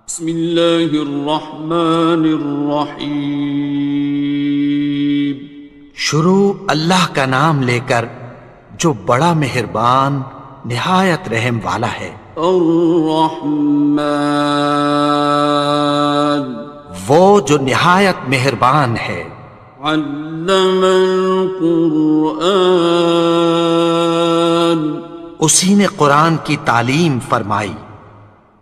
بسم اللہ الرحمن الرحیم۔ شروع اللہ کا نام لے کر جو بڑا مہربان نہایت رحم والا ہے۔ الرحمن، وہ جو نہایت مہربان ہے۔ علم القرآن، اسی نے قرآن کی تعلیم فرمائی۔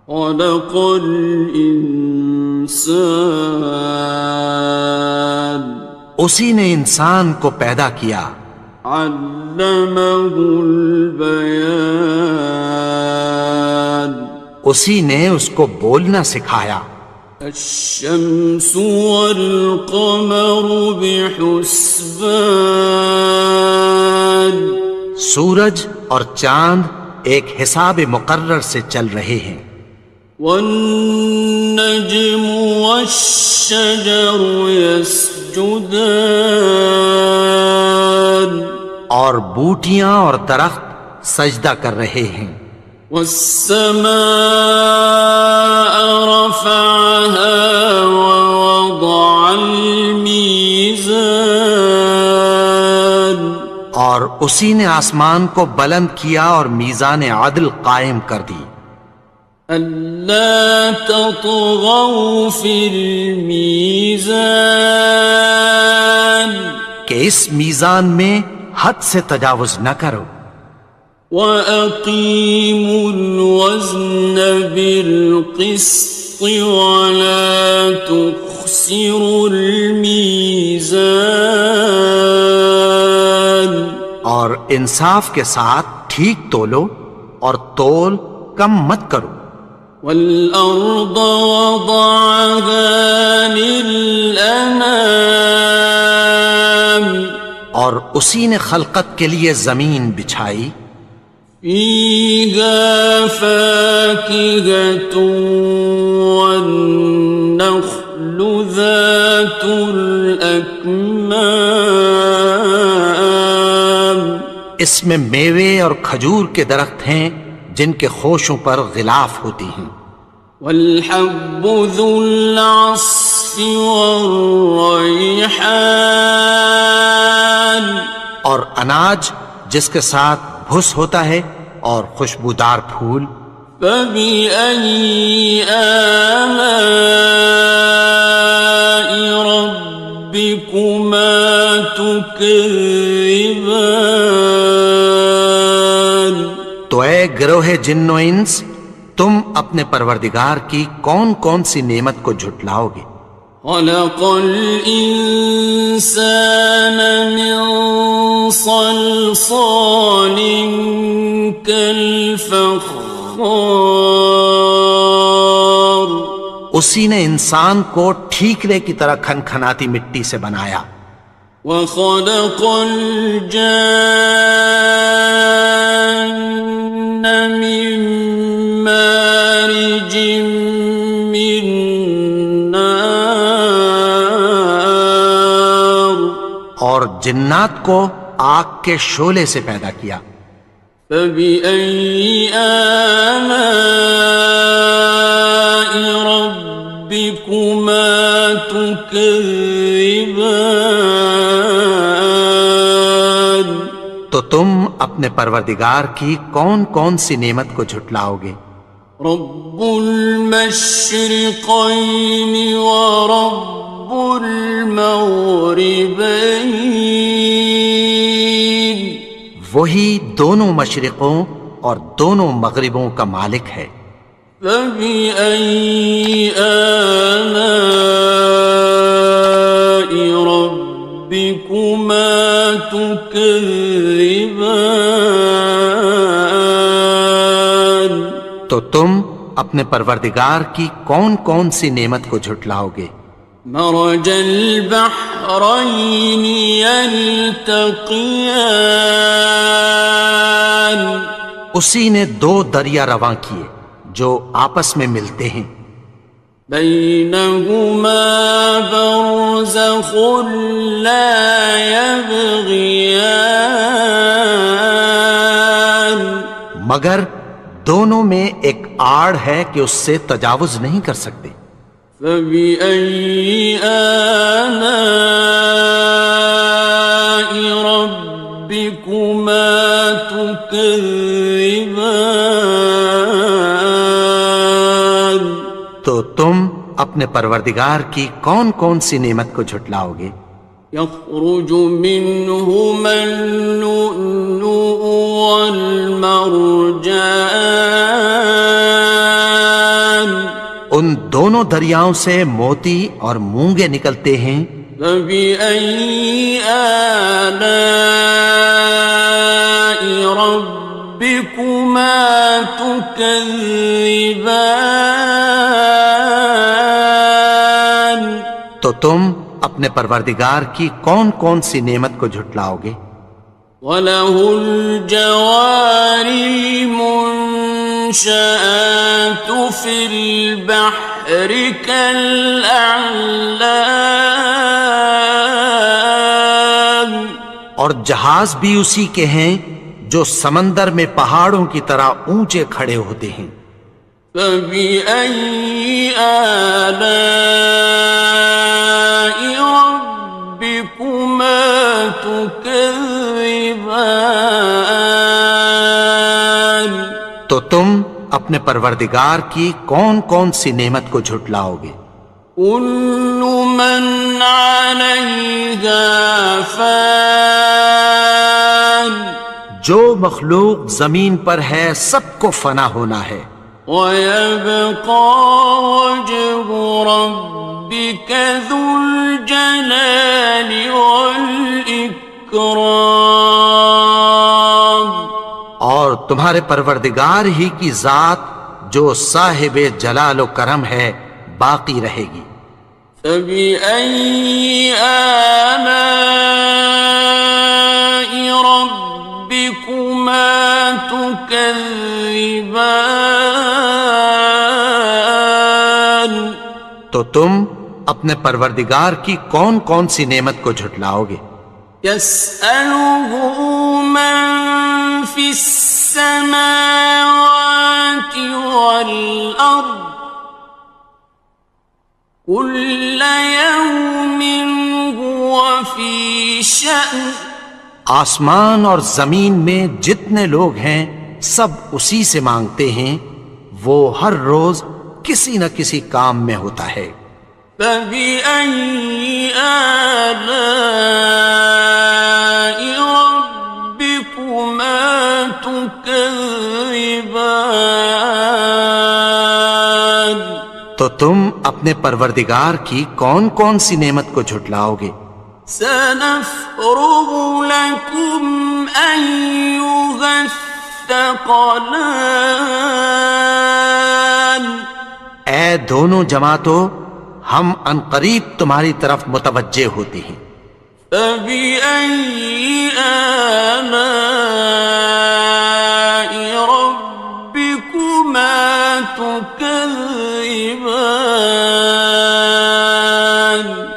خلق الانسان، اسی نے انسان کو پیدا کیا۔ علمہ البیان، اسی نے اس کو بولنا سکھایا۔ الشمس والقمر بحسبان، سورج اور چاند ایک حساب مقرر سے چل رہے ہیں۔ والنجم والشجر يسجدان، اور بوٹیاں اور درخت سجدہ کر رہے ہیں۔ والسماء رفعها ووضع الميزان، اور اسی نے آسمان کو بلند کیا اور میزان عدل قائم کر دی۔ ألا تطغوا في الميزان، کہ اس میزان میں حد سے تجاوز نہ کرو۔ وَأَقِيمُوا الْوَزْنَ بِالْقِسْطِ وَلَا تُخْسِرُوا الْمِيزَانَ، اور انصاف کے ساتھ ٹھیک تولو اور تول کم مت کرو۔ وَالْأَرْضَ وَضَعَهَا لِلْأَنَامِ، اور اسی نے خلقت کے لیے زمین بچھائی۔ فِيهَا فَاكِهَةٌ وَالنَّخْلُ ذَاتُ الْأَكْمَامِ، اس میں میوے اور کھجور کے درخت ہیں جن کے خوشوں پر غلاف ہوتی ہیں۔ وَالْحَبُّ ذُو الْعَصْفِ وَالرَّيْحَانِ، اور اناج جس کے ساتھ بھس ہوتا ہے اور خوشبودار پھول۔ فَبِأَيِّ آلَاءِ رَبِّكُمَا تُكَذِّبَانِ، تو اے گروہ جن و انس، تم اپنے پروردگار کی کون کون سی نعمت کو جھٹلاؤ گے؟ خَلَقَ الْإِنسَانَ مِنْ صَلْصَالٍ كَالْفَخَّارِ، اسی نے انسان کو ٹھیکرے کی طرح کھنکھناتی مٹی سے بنایا۔ وَخَلَقَ الْجَانَّ مِن مَّارِجٍ مِّن نَّارٍ، اور جنات کو آگ کے شعلے سے پیدا کیا۔ فَبِأَيِّ آلَاءِ رَبِّكُمَا تُكَذِّبَانِ، تو تم اپنے پروردگار کی کون کون سی نعمت کو جھٹلاؤ گے؟ رب المشرقین ورب المغربین، وہی دونوں مشرقوں اور دونوں مغربوں کا مالک ہے۔ فَبِأَيِّ آلَاءِ رَبِّكُمَا تُكَذِّبَانِ، تو تم اپنے پروردگار کی کون کون سی نعمت کو جھٹلاؤ گے؟ مرج البحرین یلتقیان، اسی نے دو دریا رواں کیے جو آپس میں ملتے ہیں۔ بینہما برزخ لا یبغیان، مگر دونوں میں ایک آڑ ہے کہ اس سے تجاوز نہیں کر سکتے۔ فبأي آلاء ربكما تكذبان؟ تو تم اپنے پروردگار کی کون کون سی نعمت کو جھٹلاؤ گے؟ يخرج منهما اللؤلؤ والمرجان، ان دونوں دریاؤں سے موتی اور مونگے نکلتے ہیں۔ فبأي آلاء ربكما تكذبان؟ تو تم اپنے پروردگار کی کون کون سی نعمت کو جھٹلاؤ گے؟ وَلَهُ الْجَوَارِ الْمُنشَآتُ فِي الْبَحْرِ كَالْأَعْلَامِ، اور جہاز بھی اسی کے ہیں جو سمندر میں پہاڑوں کی طرح اونچے کھڑے ہوتے ہیں۔ فَبِأَيِّ آلَاءِ رَبِّكُمَا تُكَذِّبَانِ؟ تو تم اپنے پروردگار کی کون کون سی نعمت کو جھٹلاؤ گے؟ كُلُّ مَنْ عَلَيْهَا فَانٍ، جو مخلوق زمین پر ہے سب کو فنا ہونا ہے۔ وَيَبْقَى وَجْهُ رَبِّكَ ذُو الْجَلَالِ وَالْإِكْرَامِ، اور تمہارے پروردگار ہی کی ذات جو صاحب جلال و کرم ہے باقی رہے گی۔ فَبِأَيِّ آلَاءِ رَبِّكُمَا تُكَذِّبَانِ؟ تو تم اپنے پروردگار کی کون کون سی نعمت کو جھٹلاؤ گے؟ يَسْأَلُهُ مَن فِي السَّمَاوَاتِ وَالْأَرْضِ كُلَّ يَوْمٍ هُوَ فِي شَأْنٍ، آسمان اور زمین میں جتنے لوگ ہیں سب اسی سے مانگتے ہیں، وہ ہر روز کسی نہ کسی کام میں ہوتا ہے۔ فَبِأَيِّ آلَاءِ رَبِّكُمَا تُكَذِّبَانِ؟ تو تم اپنے پروردگار کی کون کون سی نعمت کو جھٹلاؤ گے؟ سَنَفْرُغُ لَكُمْ أَيُّهَ الثَّقَلَانِ، اے دونوں جماعتوں، ہم عنقریب تمہاری طرف متوجہ ہوتے ہیں۔ فَبِأَيِّ آلَاءِ رَبِّكُمَا تُكَذِّبَانِ؟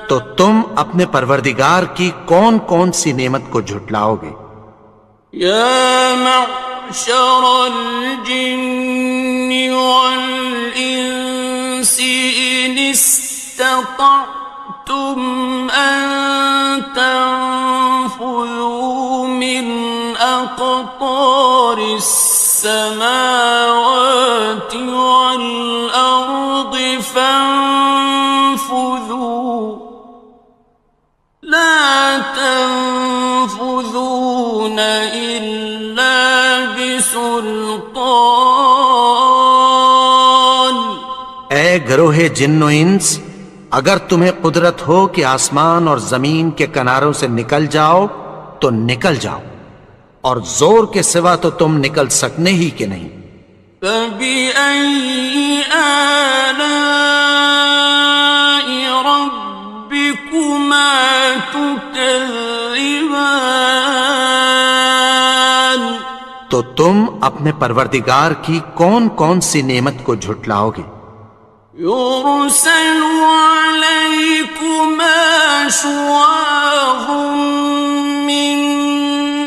تو تم اپنے پروردگار کی کون کون سی نعمت کو جھٹلاؤ گے؟ يَا مَعْشَرَ الْجِنِّ وَالْإِنسِ إِنِ اسْتَطَعْتُمْ أَن تَنفُذُوا مِنْ أَقْطَارِ السَّمَاوَاتِ وَالْأَرْضِ فَانفُذُوا لَا تَنفُذُونَ إِلَّا بِسُلْطَانٍ۔ اے گروہ جن و انس، اگر تمہیں قدرت ہو کہ آسمان اور زمین کے کناروں سے نکل جاؤ تو نکل جاؤ، اور زور کے سوا تو تم نکل سکنے ہی کہ نہیں۔ فَبِأَيِّ آلَاءِ رَبِّكُمَا تُكَذِّبَانِ؟ تو تم اپنے پروردگار کی کون کون سی نعمت کو جھٹلاؤ گے؟ يُرْسَلُ عَلَيْكُمَا شُوَاظٌ مِّن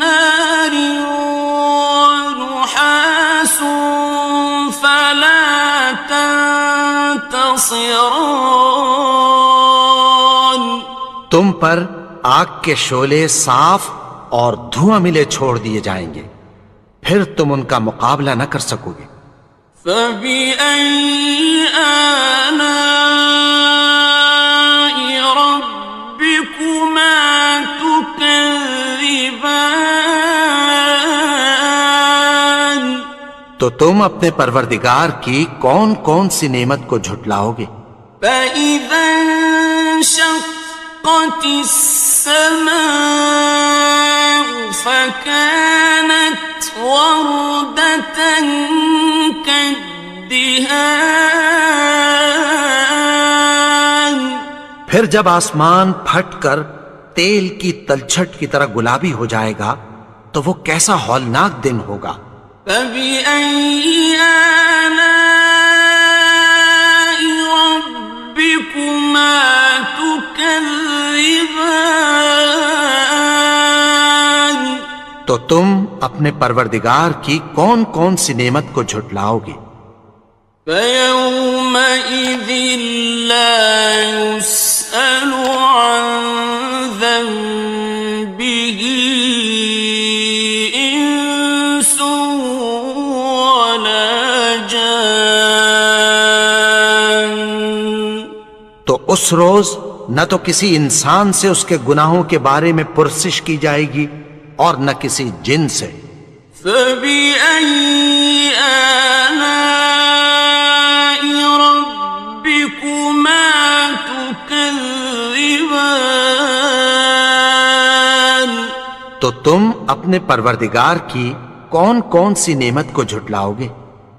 نَّارٍ وَنُحَاسٌ خاصران. تم پر آگ کے شعلے صاف اور دھواں ملے چھوڑ دیے جائیں گے، پھر تم ان کا مقابلہ نہ کر سکو گے۔ فبأي آلاء ربكما تكذبان. تو تم اپنے پروردگار کی کون کون سی نعمت کو جھٹلاؤ گے؟ فإذا انشقت السماء فكانت وردة كالدهان. پھر جب آسمان پھٹ کر تیل کی تلچھٹ کی طرح گلابی ہو جائے گا تو وہ کیسا ہولناک دن ہوگا۔ فبأي آلاء ربكما تكذبان. تو تم اپنے پروردگار کی کون کون سی نعمت کو جھٹلاؤ گے؟ فيومئذ لا يسأل عن ذنبه إنس ولا جان. تو اس روز نہ تو کسی انسان سے اس کے گناہوں کے بارے میں پرسش کی جائے گی اور نہ کسی جن سے۔ فبأي آلاء ربكما تكذبان. تو تم اپنے پروردگار کی کون کون سی نعمت کو جھٹلاؤ گے؟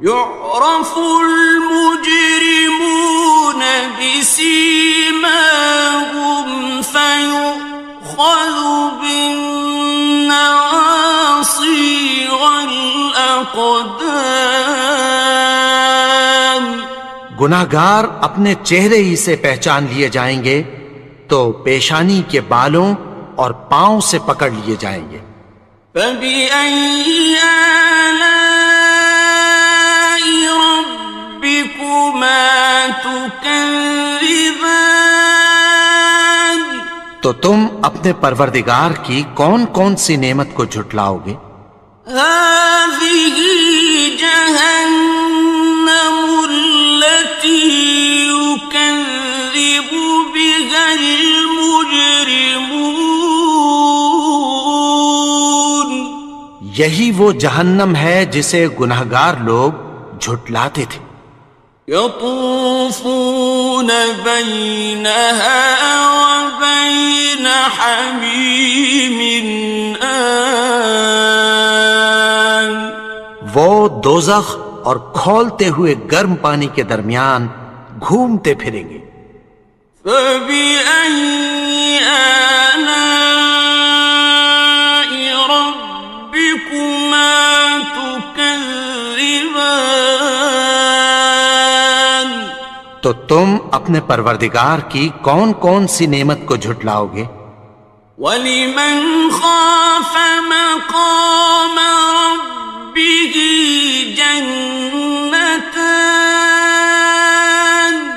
يعرف المجرمون بسيماهم فيؤخذ بالنواصي والأقدام. گناہگار اپنے چہرے ہی سے پہچان لیے جائیں گے تو پیشانی کے بالوں اور پاؤں سے پکڑ لیے جائیں گے۔ فبأي آلاء ربكما تكذبان. تو تم اپنے پروردگار کی کون کون سی نعمت کو جھٹلاؤ گے؟ هذه جهنم التي يكذب بها المجرمون. یہی وہ جہنم ہے جسے گناہگار لوگ جھٹلاتے تھے۔ يطوفون بينها وبين حميم آن. وہ دوزخ اور کھولتے ہوئے گرم پانی کے درمیان گھومتے پھریں گے۔ فبأي آلاء ربكما تكذبان. تو تم اپنے پروردگار کی کون کون سی نعمت کو جھٹلاؤ گے؟ وَلِمَنْ خَافَ مَقَامَ رَبِّهِ جَنَّتَانِ.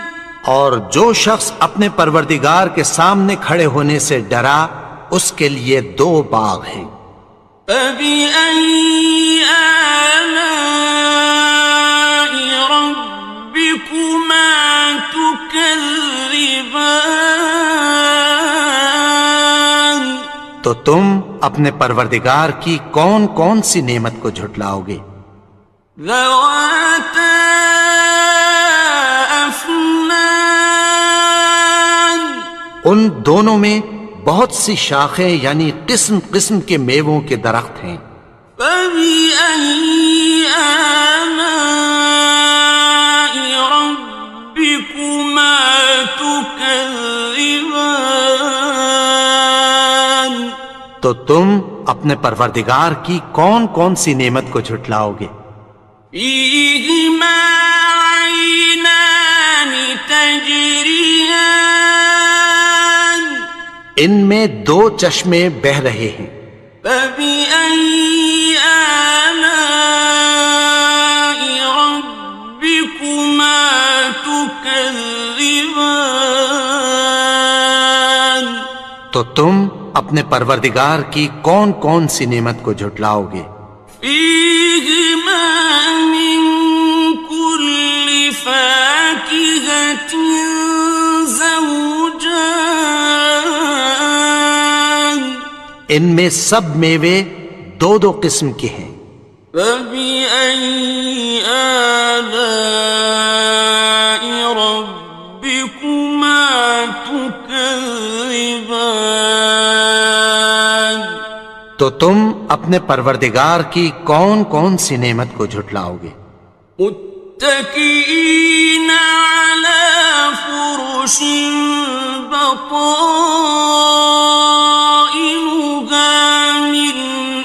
اور جو شخص اپنے پروردگار کے سامنے کھڑے ہونے سے ڈرا اس کے لیے دو باغ ہیں۔ فَبِأَيِّ آلَاءِ رَبِّكُمَا تُكَذِّبَانِ. تو تم اپنے پروردگار کی کون کون سی نعمت کو جھٹلاؤ گے؟ ذَوَاتَا أَفْنَانٍ. ان دونوں میں بہت سی شاخیں یعنی قسم قسم کے میووں کے درخت ہیں۔ فَبِأَيِّ آلَاءِ رَبِّكُمَا تُكَذِّبَانِ. تو تم اپنے پروردگار کی کون کون سی نعمت کو جھٹلاؤ گے؟ فِيهِمَا عَيْنَانِ تَجْرِيَانِ. ان میں دو چشمے بہہ رہے ہیں۔ فَبِأَيِّ آلَاءِ رَبِّكُمَا تُكَذِّبَانِ. تكذبان تو تم اپنے پروردگار کی کون کون سی نعمت کو جھٹلاؤ گے؟ فيهما من كل فاكهة زوجان ان میں سب میوے دو دو قسم کے ہیں۔ فبأي آلاء ربكما تكذبان تو تم اپنے پروردگار کی کون کون سی نعمت کو جھٹلاؤ گے؟ متكئين على فرش بطائنها من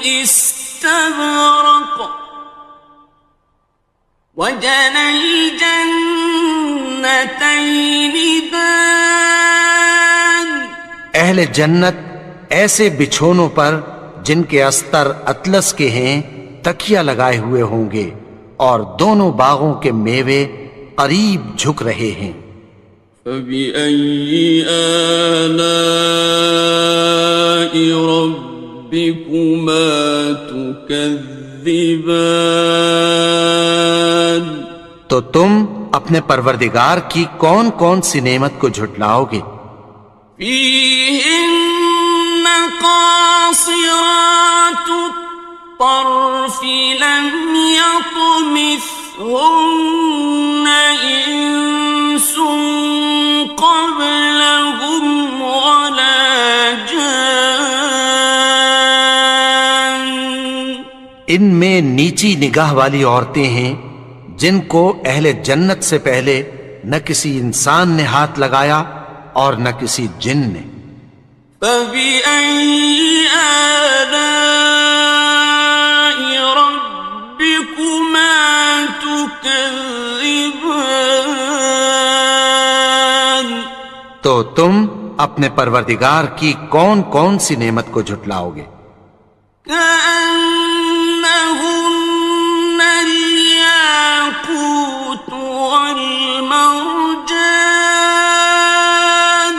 استبرق وجنى الجنتين دان اہل جنت ایسے بچھونوں پر جن کے استر اطلس کے ہیں تکیہ لگائے ہوئے ہوں گے اور دونوں باغوں کے میوے قریب جھک رہے ہیں۔ فبأي آلاء ربكما تكذبان تو تم اپنے پروردگار کی کون کون سی نعمت کو جھٹلاؤ گے؟ فيهن قاصرات الطرف لم يطمثهن إنس قبلهم ولا جان ان میں نیچی نگاہ والی عورتیں ہیں جن کو اہل جنت سے پہلے نہ کسی انسان نے ہاتھ لگایا اور نہ کسی جن نے۔ فبأي آلاء ربكما تكذبان تو تم اپنے پروردگار کی کون کون سی نعمت کو جھٹلاؤ گے؟ كأنهن الياقوت والمرجان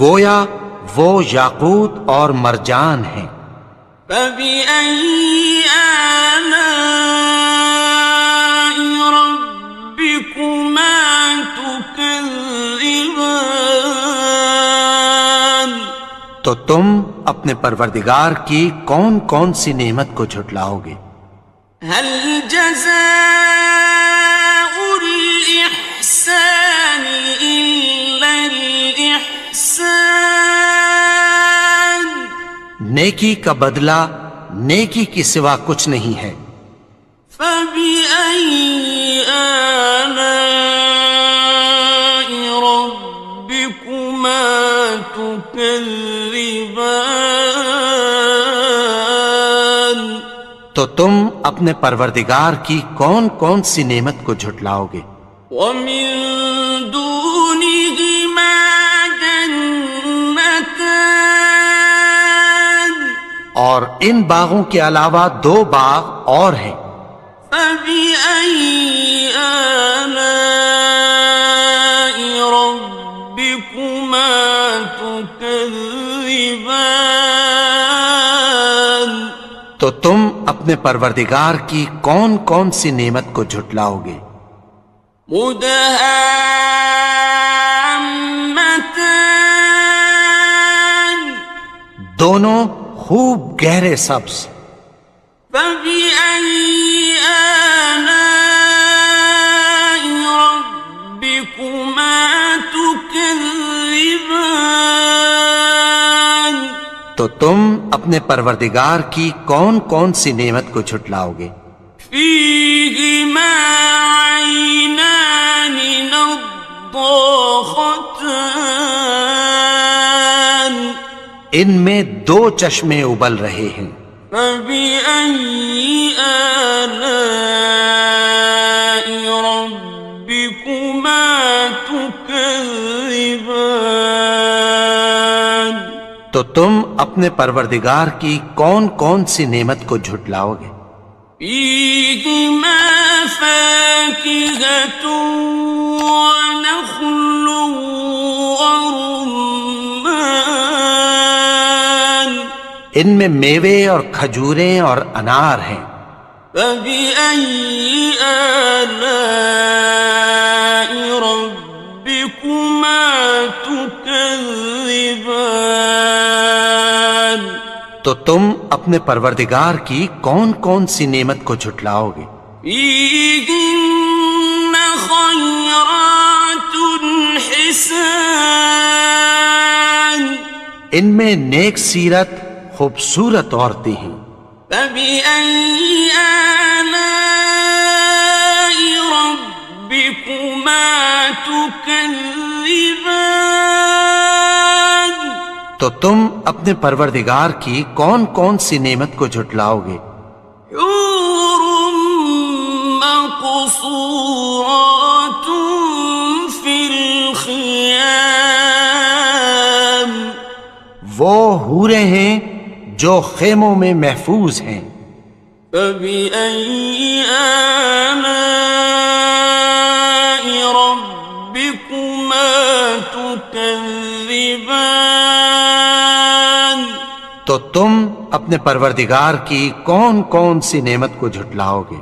گویا وہ یاقوت اور مرجان ہیں۔ فبأي آلاء ربكما تكذبان تو تم اپنے پروردگار کی کون کون سی نعمت کو جھٹلاؤ گے؟ هل جزاء الإحسان إلا الإحسان نیکی کا بدلہ نیکی کی سوا کچھ نہیں ہے۔ فبأي آلاء ربكما تكذبان تو تم اپنے پروردگار کی کون کون سی نعمت کو جھٹلاؤ گے؟ ومن دونهما جنتان اور ان باغوں کے علاوہ دو باغ اور ہیں۔ فبأي آلاء ربكما تكذبان تو تم اپنے پروردگار کی کون کون سی نعمت کو جھٹلاؤ گے؟ مدهامتان دونوں خوب گہرے سبز۔ فبأي آلاء ربكما تكذبان تو تم اپنے پروردگار کی کون کون سی نعمت کو جھٹلاؤ گے؟ فيهما عينان نضاختان ان میں دو چشمے ابل رہے ہیں۔ فبأي آلاء ربكما تكذبان تو تم اپنے پروردگار کی کون کون سی نعمت کو جھٹلاؤ گے؟ فيهما فاكهة ونخل ورمان ان میں میوے اور کھجوریں اور انار ہیں. فبأي آلاء ربكما تكذبان تو تم اپنے پروردگار کی کون کون سی نعمت کو جھٹلاؤ گے؟ فيهن خيرات حسان ان میں نیک سیرت خوبصورت عورتیں ہیں. فبأي آلاء ربكما تكذبان تو تم اپنے پروردگار کی کون کون سی نعمت کو جھٹلاؤ گے؟ حور مقصورات في الخيام وہ حوریں ہیں جو خیموں میں محفوظ ہیں. فبأي آلاء ربكما تكذبان تو تم اپنے پروردگار کی کون کون سی نعمت کو جھٹلاؤ گے؟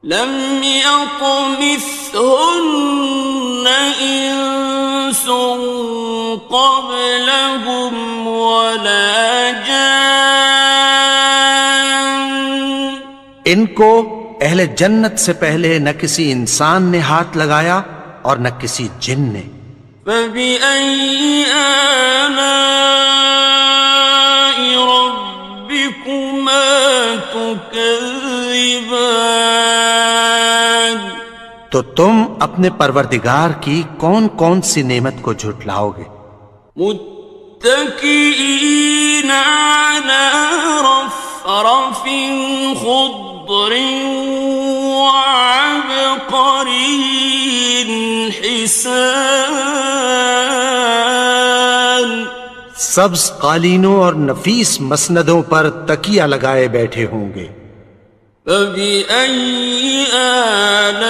لم يطمثهن إنس قبلهم ولا جان ان کو اہل جنت سے پہلے نہ کسی انسان نے ہاتھ لگایا اور نہ کسی جن نے. فبأي آلاء ربكما تكذبان تو تم اپنے پروردگار کی کون کون سی نعمت کو جھٹلاؤ گے؟ متكئين على رفرف خضر وعبقري حسان سبز قالینوں اور نفیس مسندوں پر تکیہ لگائے بیٹھے ہوں گے. فبأي آلاء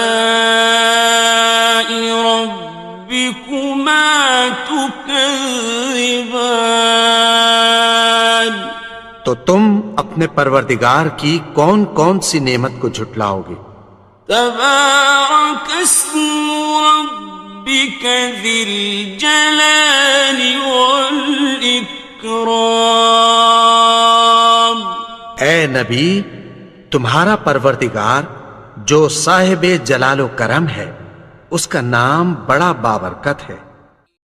ربكما تكذبان تو تم اپنے پروردگار کی کون کون سی نعمت کو جھٹلاؤ گے؟ تبارك اسم ربك ذي الجلال والإكرام اے نبی، تمہارا پروردگار جو صاحب جلال و کرم ہے، اس کا نام بڑا بابرکت ہے.